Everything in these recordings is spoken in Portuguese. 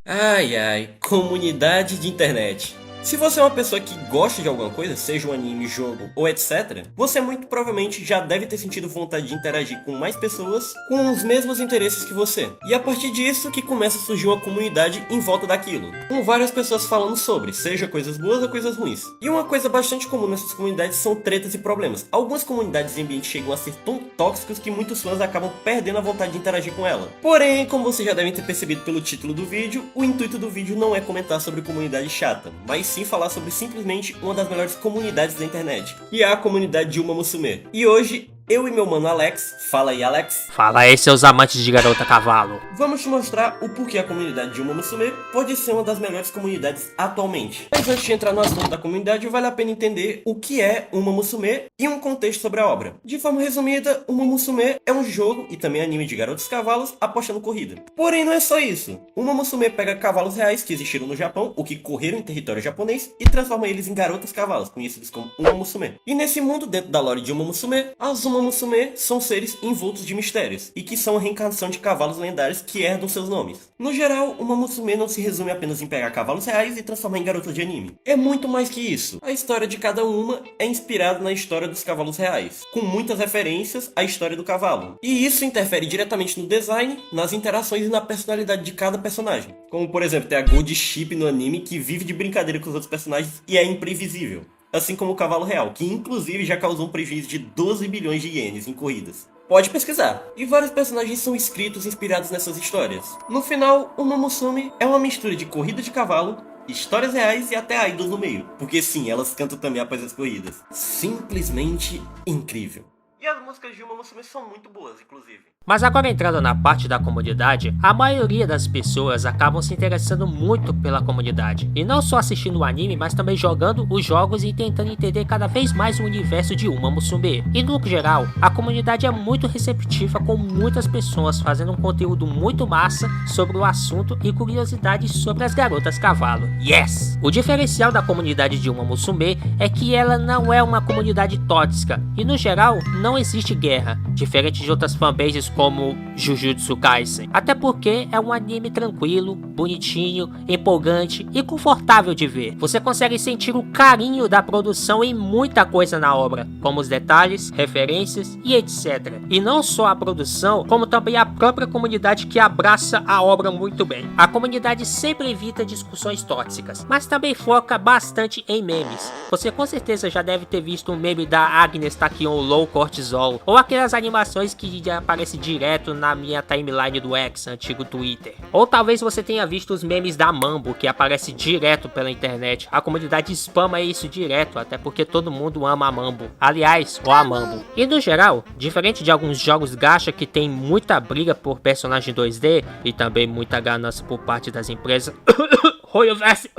Ai ai, comunidade de internet. Se você é uma pessoa que gosta de alguma coisa, seja um anime, jogo ou etc., você muito provavelmente já deve ter sentido vontade de interagir com mais pessoas com os mesmos interesses que você. E a partir disso que começa a surgir uma comunidade em volta daquilo, com várias pessoas falando sobre, seja coisas boas ou coisas ruins. E uma coisa bastante comum nessas comunidades são tretas e problemas. Algumas comunidades e ambientes chegam a ser tão tóxicos que muitos fãs acabam perdendo a vontade de interagir com ela. Porém, como vocês já devem ter percebido pelo título do vídeo, o intuito do vídeo não é comentar sobre comunidade chata, mas sim falar sobre simplesmente uma das melhores comunidades da internet, que é a comunidade de Uma Musume. E hoje, eu e meu mano Alex, fala aí Alex. Fala aí, seus amantes de garota cavalo. Vamos te mostrar o porquê a comunidade de Uma Musume pode ser uma das melhores comunidades atualmente. Mas antes de entrar no assunto da comunidade, vale a pena entender o que é Uma Musume e um contexto sobre a obra. De forma resumida, Uma Musume é um jogo e também anime de garotos cavalos apostando corrida. Porém, não é só isso. Uma Musume pega cavalos reais que existiram no Japão, ou que correram em território japonês, e transforma eles em garotas cavalos, conhecidos como Uma Musume. E nesse mundo, dentro da lore de Uma Musume, as Uma Musume são seres envoltos de mistérios, e que são a reencarnação de cavalos lendários que herdam seus nomes. No geral, Uma Musume não se resume apenas em pegar cavalos reais e transformar em garotas de anime. É muito mais que isso. A história de cada uma é inspirada na história dos cavalos reais, com muitas referências à história do cavalo. E isso interfere diretamente no design, nas interações e na personalidade de cada personagem. Como por exemplo, tem a Gold Ship no anime que vive de brincadeira com os outros personagens e é imprevisível. Assim como o cavalo real, que inclusive já causou um prejuízo de 12 bilhões de ienes em corridas. Pode pesquisar. E vários personagens são escritos inspirados nessas histórias. No final, Uma Musume é uma mistura de corrida de cavalo, histórias reais e até idols no meio. Porque sim, elas cantam também após as corridas. Simplesmente incrível. E as músicas de Uma Musume são muito boas, inclusive. Mas agora entrando na parte da comunidade, a maioria das pessoas acabam se interessando muito pela comunidade. E não só assistindo o anime, mas também jogando os jogos e tentando entender cada vez mais o universo de Uma Musume. E no geral, a comunidade é muito receptiva com muitas pessoas fazendo um conteúdo muito massa sobre o assunto e curiosidades sobre as garotas cavalo. Yes! O diferencial da comunidade de Uma Musume é que ela não é uma comunidade tóxica e no geral não existe guerra, diferente de outras fanbases como Jujutsu Kaisen, até porque é um anime tranquilo, bonitinho, empolgante e confortável de ver. Você consegue sentir o carinho da produção em muita coisa na obra, como os detalhes, referências e etc. E não só a produção, como também a própria comunidade que abraça a obra muito bem. A comunidade sempre evita discussões tóxicas, mas também foca bastante em memes. Você com certeza já deve ter visto um meme da Agnes Tachyon Low Cortisol, ou aquelas animações que já aparecem direto na minha timeline do X, antigo Twitter. Ou talvez você tenha visto os memes da Mambo, que aparece direto pela internet. A comunidade spama isso direto, até porque todo mundo ama a Mambo. Aliás, ou a Mambo. E no geral, diferente de alguns jogos gacha que tem muita briga por personagem 2D, e também muita ganância por parte das empresas... Royoverse...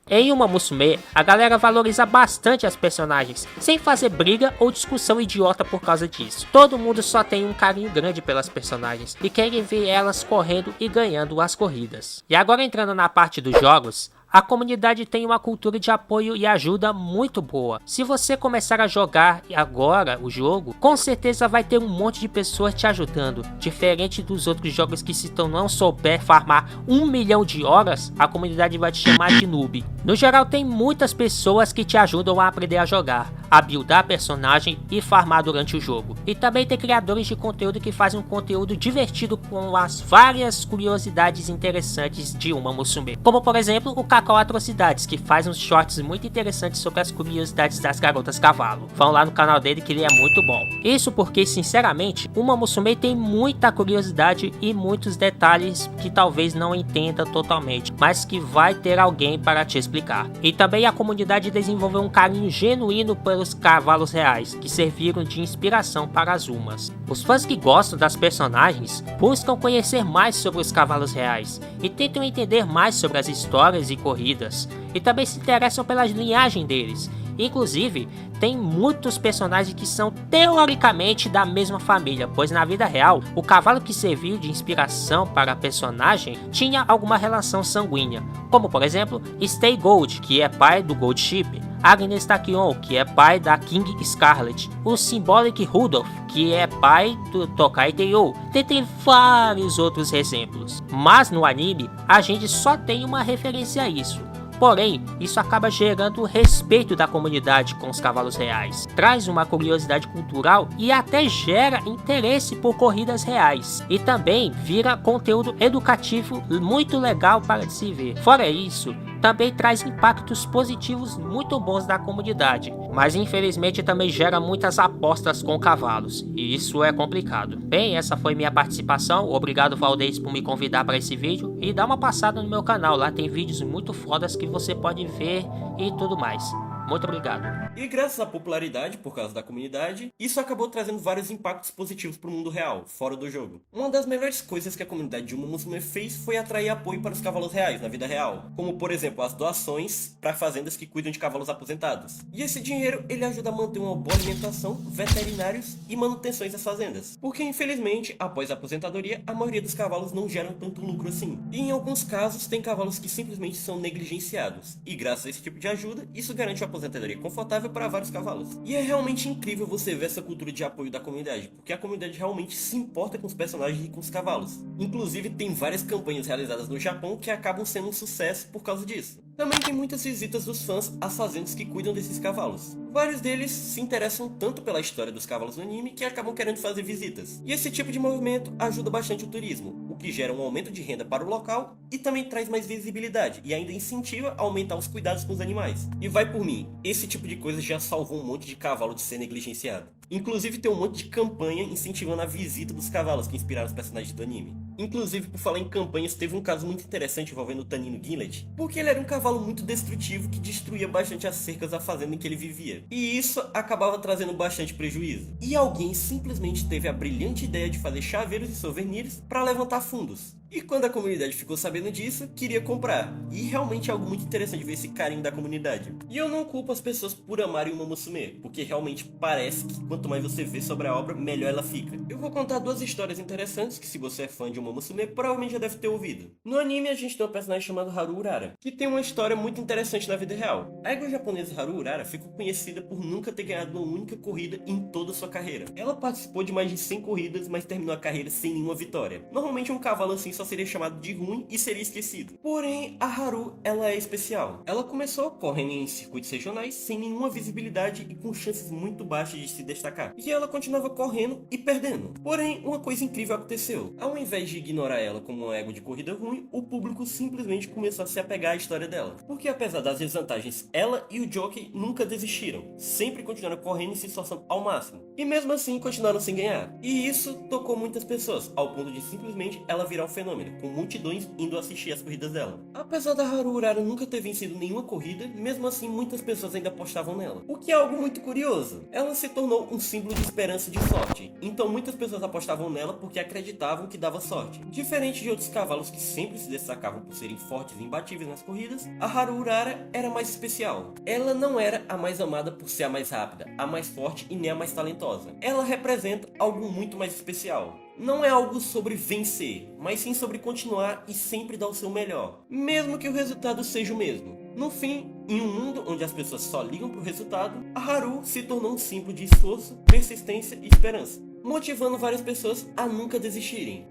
Em Uma Musume, a galera valoriza bastante as personagens, sem fazer briga ou discussão idiota por causa disso. Todo mundo só tem um carinho grande pelas personagens e querem ver elas correndo e ganhando as corridas. E agora entrando na parte dos jogos, a comunidade tem uma cultura de apoio e ajuda muito boa. Se você começar a jogar agora o jogo, com certeza vai ter um monte de pessoas te ajudando. Diferente dos outros jogos que se tu não souber farmar 1 milhão de horas, a comunidade vai te chamar de noob. No geral tem muitas pessoas que te ajudam a aprender a jogar, a buildar personagem e farmar durante o jogo. E também tem criadores de conteúdo que fazem um conteúdo divertido com as várias curiosidades interessantes de Uma Musume. Como por exemplo o Cacau Atrocidades, que faz uns shorts muito interessantes sobre as curiosidades das garotas cavalo. Vão lá no canal dele que ele é muito bom. Isso porque, sinceramente, Uma Musume tem muita curiosidade e muitos detalhes que talvez não entenda totalmente, mas que vai ter alguém para te explicar. E também a comunidade desenvolveu um carinho genuíno pelos cavalos reais, que serviram de inspiração para as Umas. Os fãs que gostam das personagens buscam conhecer mais sobre os cavalos reais e tentam entender mais sobre as histórias e corridas, e também se interessam pela linhagem deles Inclusive, tem muitos personagens que são teoricamente da mesma família, pois na vida real, o cavalo que serviu de inspiração para a personagem tinha alguma relação sanguínea, como por exemplo, Stay Gold, que é pai do Gold Ship, Agnes Tachyon, que é pai da King Scarlet, o Symbolic Rudolph, que é pai do Tokai Teiou, dentre vários outros exemplos. Mas no anime, a gente só tem uma referência a isso. Porém, isso acaba gerando o respeito da comunidade com os cavalos reais, traz uma curiosidade cultural e até gera interesse por corridas reais. E também vira conteúdo educativo muito legal para se ver. Fora isso, também traz impactos positivos muito bons da comunidade, mas infelizmente também gera muitas apostas com cavalos, e isso é complicado. Bem, essa foi minha participação, obrigado Valdez por me convidar para esse vídeo, e dá uma passada no meu canal, lá tem vídeos muito fodas que você pode ver e tudo mais. Muito obrigado. E graças à popularidade por causa da comunidade, isso acabou trazendo vários impactos positivos para o mundo real, fora do jogo. Uma das melhores coisas que a comunidade de Uma Musume fez foi atrair apoio para os cavalos reais na vida real, como por exemplo as doações para fazendas que cuidam de cavalos aposentados. E esse dinheiro ele ajuda a manter uma boa alimentação, veterinários e manutenções das fazendas, porque infelizmente após a aposentadoria a maioria dos cavalos não geram tanto lucro assim. E em alguns casos tem cavalos que simplesmente são negligenciados, e graças a esse tipo de ajuda isso garante uma aposentadoria confortável para vários cavalos. E é realmente incrível você ver essa cultura de apoio da comunidade, porque a comunidade realmente se importa com os personagens e com os cavalos. Inclusive tem várias campanhas realizadas no Japão que acabam sendo um sucesso por causa disso. Também tem muitas visitas dos fãs às fazendas que cuidam desses cavalos. Vários deles se interessam tanto pela história dos cavalos no anime que acabam querendo fazer visitas. E esse tipo de movimento ajuda bastante o turismo, o que gera um aumento de renda para o local e também traz mais visibilidade e ainda incentiva a aumentar os cuidados com os animais. E vai por mim, esse tipo de coisa já salvou um monte de cavalo de ser negligenciado. Inclusive tem um monte de campanha incentivando a visita dos cavalos que inspiraram os personagens do anime. Inclusive, por falar em campanhas, teve um caso muito interessante envolvendo o Tanino Gimlet, porque ele era um cavalo muito destrutivo que destruía bastante as cercas da fazenda em que ele vivia. E isso acabava trazendo bastante prejuízo. E alguém simplesmente teve a brilhante ideia de fazer chaveiros e souvenirs para levantar fundos. E quando a comunidade ficou sabendo disso, queria comprar. E realmente é algo muito interessante ver esse carinho da comunidade. E eu não culpo as pessoas por amarem Uma Musume, porque realmente parece que quanto mais você vê sobre a obra, melhor ela fica. Eu vou contar duas histórias interessantes que se você é fã de Uma Musume, provavelmente já deve ter ouvido. No anime a gente tem um personagem chamado Haru Urara, que tem uma história muito interessante na vida real. A égua japonesa Haru Urara ficou conhecida por nunca ter ganhado uma única corrida em toda a sua carreira. Ela participou de mais de 100 corridas, mas terminou a carreira sem nenhuma vitória. Normalmente um cavalo assim só seria chamado de ruim e seria esquecido. Porém, a Haru, ela é especial. Ela começou correndo em circuitos regionais sem nenhuma visibilidade e com chances muito baixas de se destacar. E ela continuava correndo e perdendo. Porém, uma coisa incrível aconteceu. Ao invés de ignorar ela como uma égua de corrida ruim, o público simplesmente começou a se apegar à história dela. Porque apesar das desvantagens, ela e o jockey nunca desistiram. Sempre continuaram correndo e se esforçando ao máximo. E mesmo assim, continuaram sem ganhar. E isso tocou muitas pessoas, ao ponto de simplesmente ela virar um fenômeno, com multidões indo assistir as corridas dela. Apesar da Haru Urara nunca ter vencido nenhuma corrida, mesmo assim muitas pessoas ainda apostavam nela. O que é algo muito curioso. Ela se tornou um símbolo de esperança e de sorte. Então muitas pessoas apostavam nela porque acreditavam que dava sorte. Diferente de outros cavalos que sempre se destacavam por serem fortes e imbatíveis nas corridas, a Haru Urara era mais especial. Ela não era a mais amada por ser a mais rápida, a mais forte e nem a mais talentosa. Ela representa algo muito mais especial. Não é algo sobre vencer, mas sim sobre continuar e sempre dar o seu melhor, mesmo que o resultado seja o mesmo. No fim, em um mundo onde as pessoas só ligam pro resultado, a Haru se tornou um símbolo de esforço, persistência e esperança, motivando várias pessoas a nunca desistirem.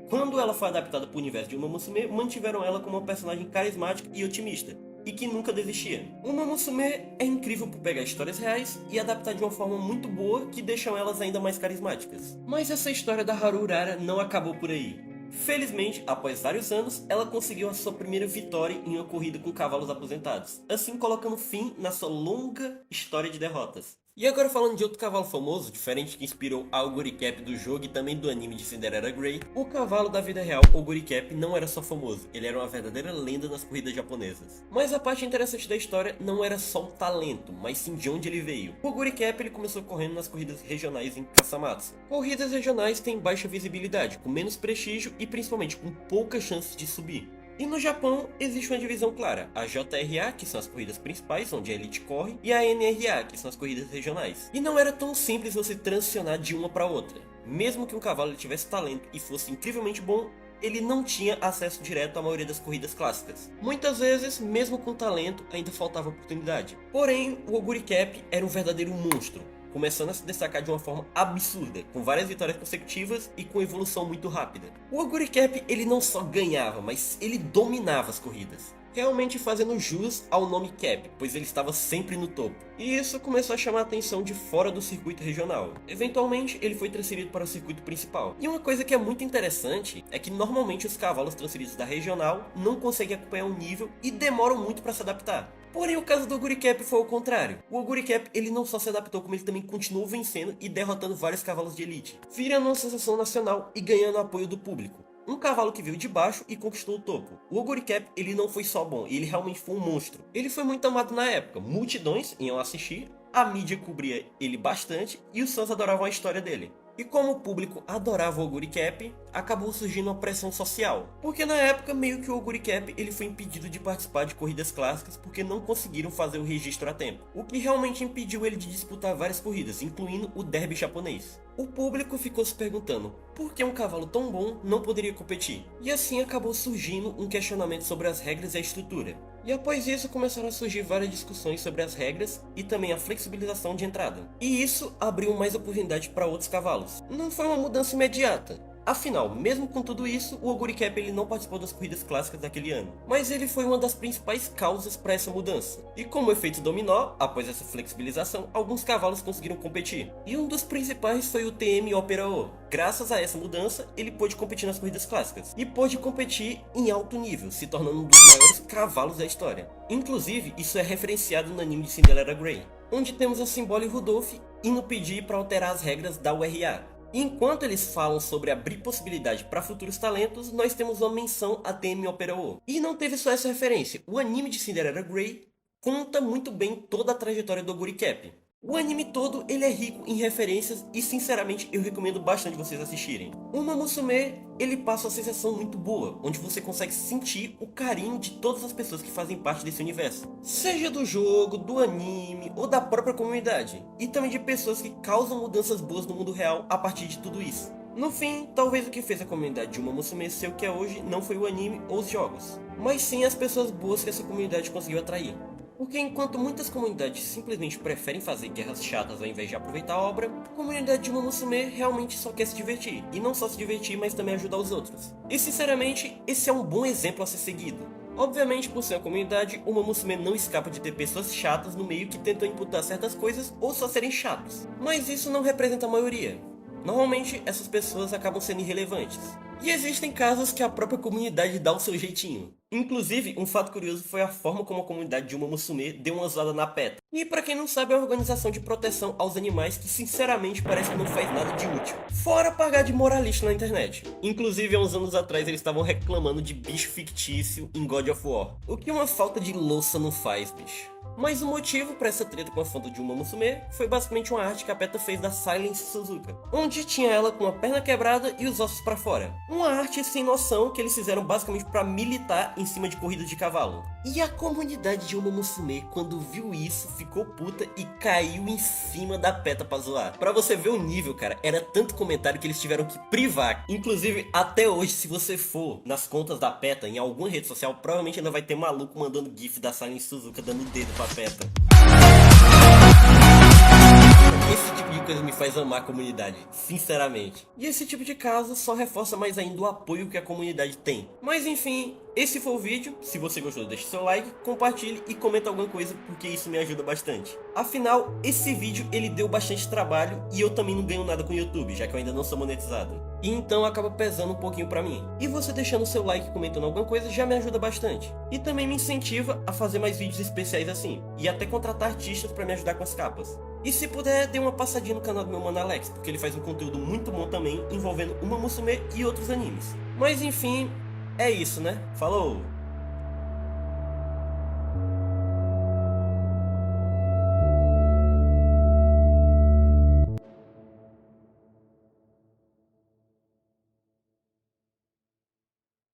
Quando ela foi adaptada para o universo de Uma Musume, mantiveram ela como uma personagem carismática e otimista, e que nunca desistia. Uma Musume é incrível por pegar histórias reais e adaptar de uma forma muito boa que deixam elas ainda mais carismáticas. Mas essa história da Haru Urara não acabou por aí. Felizmente, após vários anos, ela conseguiu a sua primeira vitória em uma corrida com cavalos aposentados, assim colocando fim na sua longa história de derrotas. E agora falando de outro cavalo famoso, diferente que inspirou a Oguricap do jogo e também do anime de Cinderella Grey, o cavalo da vida real, Oguricap, não era só famoso, ele era uma verdadeira lenda nas corridas japonesas. Mas a parte interessante da história não era só o talento, mas sim de onde ele veio. O Oguricap ele começou correndo nas corridas regionais em Kasamatsu. Corridas regionais têm baixa visibilidade, com menos prestígio e principalmente com poucas chances de subir. E no Japão existe uma divisão clara, a JRA, que são as corridas principais, onde a elite corre, e a NRA, que são as corridas regionais. E não era tão simples você transicionar de uma para outra. Mesmo que um cavalo tivesse talento e fosse incrivelmente bom, ele não tinha acesso direto à maioria das corridas clássicas. Muitas vezes, mesmo com talento, ainda faltava oportunidade. Porém, o Oguri Cap era um verdadeiro monstro, começando a se destacar de uma forma absurda, com várias vitórias consecutivas e com evolução muito rápida. O Oguri Cap ele não só ganhava, mas ele dominava as corridas, realmente fazendo jus ao nome Cap, pois ele estava sempre no topo. E isso começou a chamar a atenção de fora do circuito regional. Eventualmente, ele foi transferido para o circuito principal. E uma coisa que é muito interessante é que normalmente os cavalos transferidos da regional não conseguem acompanhar o nível e demoram muito para se adaptar. Porém, o caso do Oguri Cap foi o contrário. O Oguri Cap ele não só se adaptou, como ele também continuou vencendo e derrotando vários cavalos de elite, virando uma sensação nacional e ganhando o apoio do público. Um cavalo que veio de baixo e conquistou o topo. O Oguri Cap ele não foi só bom, ele realmente foi um monstro. Ele foi muito amado na época, multidões iam assistir, a mídia cobria ele bastante e os fãs adoravam a história dele. E como o público adorava o Oguri Cap, acabou surgindo uma pressão social. Porque na época, meio que o Oguri Cap ele foi impedido de participar de corridas clássicas porque não conseguiram fazer o registro a tempo. O que realmente impediu ele de disputar várias corridas, incluindo o derby japonês. O público ficou se perguntando por que um cavalo tão bom não poderia competir. E assim acabou surgindo um questionamento sobre as regras e a estrutura. E após isso começaram a surgir várias discussões sobre as regras e também a flexibilização de entrada. E isso abriu mais oportunidade para outros cavalos. Não foi uma mudança imediata. Afinal, mesmo com tudo isso, o Oguri Cap ele não participou das corridas clássicas daquele ano. Mas ele foi uma das principais causas para essa mudança. E como efeito dominó, após essa flexibilização, alguns cavalos conseguiram competir. E um dos principais foi o TM Opera O. Graças a essa mudança, ele pôde competir nas corridas clássicas. E pôde competir em alto nível, se tornando um dos maiores cavalos da história. Inclusive, isso é referenciado no anime de Cinderella Grey, onde temos a Symbol e Rudolph indo pedir para alterar as regras da URA. Enquanto eles falam sobre abrir possibilidade para futuros talentos, nós temos uma menção a TM Opera O. E não teve só essa referência, o anime de Cinderella Grey conta muito bem toda a trajetória do Oguri Cap. O anime todo ele é rico em referências e sinceramente eu recomendo bastante vocês assistirem. Uma Musume ele passa uma sensação muito boa, onde você consegue sentir o carinho de todas as pessoas que fazem parte desse universo. Seja do jogo, do anime ou da própria comunidade. E também de pessoas que causam mudanças boas no mundo real a partir de tudo isso. No fim, talvez o que fez a comunidade de Uma Musume ser o que é hoje não foi o anime ou os jogos, mas sim as pessoas boas que essa comunidade conseguiu atrair. Porque enquanto muitas comunidades simplesmente preferem fazer guerras chatas ao invés de aproveitar a obra, a comunidade de Uma Musume realmente só quer se divertir. E não só se divertir, mas também ajudar os outros. E sinceramente, esse é um bom exemplo a ser seguido. Obviamente, por ser uma comunidade, Uma Musume não escapa de ter pessoas chatas no meio que tentam imputar certas coisas ou só serem chatos. Mas isso não representa a maioria. Normalmente, essas pessoas acabam sendo irrelevantes. E existem casos que a própria comunidade dá o seu jeitinho. Inclusive, um fato curioso foi a forma como a comunidade de Uma Musume deu uma zoada na PETA. E pra quem não sabe, é uma organização de proteção aos animais que sinceramente parece que não faz nada de útil. Fora pagar de moralista na internet. Inclusive, há uns anos atrás eles estavam reclamando de bicho fictício em God of War. O que uma falta de louça não faz, bicho. Mas o motivo para essa treta com a fã de Uma Musume foi basicamente uma arte que a PETA fez da Silence Suzuka, onde tinha ela com a perna quebrada e os ossos para fora. Uma arte sem noção que eles fizeram basicamente para militar em cima de corridas de cavalo. E a comunidade de Uma Musume, quando viu isso, ficou puta e caiu em cima da PETA pra zoar. Pra você ver o nível, cara, era tanto comentário que eles tiveram que privar. Inclusive, até hoje, se você for nas contas da PETA, em alguma rede social, provavelmente ainda vai ter maluco mandando gif da Silence Suzuka dando o dedo pra PETA. Esse tipo de coisa me faz amar a comunidade, sinceramente. E esse tipo de caso só reforça mais ainda o apoio que a comunidade tem. Mas enfim, esse foi o vídeo. Se você gostou, deixe seu like, compartilhe e comenta alguma coisa, porque isso me ajuda bastante. Afinal, esse vídeo ele deu bastante trabalho e eu também não ganho nada com o YouTube, já que eu ainda não sou monetizado. E então acaba pesando um pouquinho pra mim. E você deixando seu like e comentando alguma coisa já me ajuda bastante. E também me incentiva a fazer mais vídeos especiais assim. E até contratar artistas pra me ajudar com as capas. E se puder, dê uma passadinha no canal do meu mano Alex, porque ele faz um conteúdo muito bom também, envolvendo Uma Musume e outros animes. Mas enfim, é isso, né? Falou!